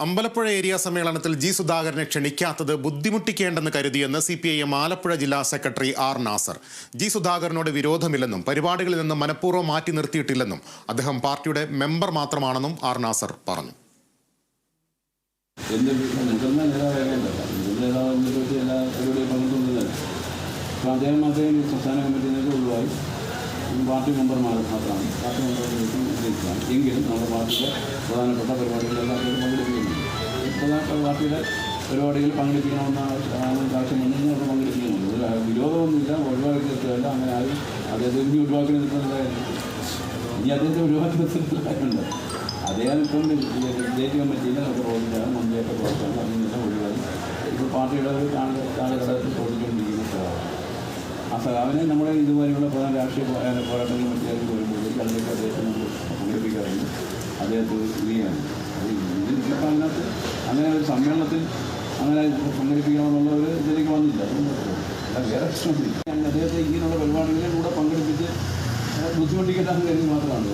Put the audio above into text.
Ambalappuzha area സമ്മേളനത്തിൽ G സുധാകരനെ ക്ഷണിക്കാത്തത് ബുദ്ധിമുട്ടിക്കേണ്ടെന്ന് കരുതിയെന്ന് CPIM Alappuzha ജില്ലാ സെക്രട്ടറി ആർ നാസർ. ജി സുധാകരനോട് വിരോധമില്ലെന്നും പരിപാടികളിൽ നിന്ന് മനഃപൂർവ്വം മാറ്റി നിർത്തിയിട്ടില്ലെന്നും അദ്ദേഹം പാർട്ടിയുടെ മെമ്പർ മാത്രമാണെന്നും ആർ നാസർ പറഞ്ഞു. പാർട്ടി മെമ്പർമാർ മാത്രമാണ്. പാർട്ടി മെമ്പർമാർ എങ്കിലും നമ്മുടെ പാർട്ടിയുടെ പ്രധാനപ്പെട്ട പരിപാടികളെല്ലാം പങ്കെടുക്കുന്നുണ്ട്. പാർട്ടിയുടെ പരിപാടികൾ പങ്കെടുപ്പിക്കണമെന്ന ആവശ്യം വന്നു നമ്മൾ പങ്കെടുക്കുന്നുണ്ട്. വിരോധമൊന്നുമില്ല, ഒഴിവാക്കി നിർത്തുകയല്ല. അങ്ങനെ ആരും അദ്ദേഹത്തെ ഇനി ഒഴിവാക്കി നിർത്തുന്നതായിരുന്നു. ഇനി അദ്ദേഹത്തെ ഒഴിവാക്കി നിർത്തുന്ന കാര്യമുണ്ട്. അദ്ദേഹം ഇപ്പം സ്റ്റേറ്റ് കമ്മിറ്റിയിൽ പ്രവർത്തിച്ചാണ്, മന്ത്രിയൊക്കെ പ്രവർത്തിച്ചാണ്. അതിനെല്ലാം ഒഴിവാക്കി ഇപ്പോൾ പാർട്ടിയുടെ ഒരു കാലഘട്ടത്തിൽ പ്രവർത്തിച്ചുകൊണ്ടിരിക്കുന്ന സ്ഥലമാണ്. ആ സഖാവിനെ നമ്മുടെ ഇതുപോലെയുള്ള പ്രധാന രാഷ്ട്രീയ പോരാട്ടങ്ങൾ മറ്റേക്ക് വരുമ്പോഴേക്കും അതിലേക്ക് അദ്ദേഹത്തെ നമ്മൾ പങ്കെടുപ്പിക്കാറുണ്ട്. അദ്ദേഹത്തെ ചെയ്യുകയാണ്. ഇതിപ്പോൾ അതിനകത്ത് അങ്ങനെ ഒരു സമ്മേളനത്തിൽ അങ്ങനെ പങ്കെടുപ്പിക്കണമെന്നുള്ള ഒരു ഇതിലേക്ക് വന്നില്ല. അല്ല, വേറെ പ്രശ്നമില്ല. അദ്ദേഹത്തെ ഇങ്ങനെയുള്ള പരിപാടികളിൽ കൂടെ പങ്കെടുപ്പിച്ച് ബുദ്ധിമുട്ടിക്കട്ടെന്ന് കരുതി മാത്രമാണ്.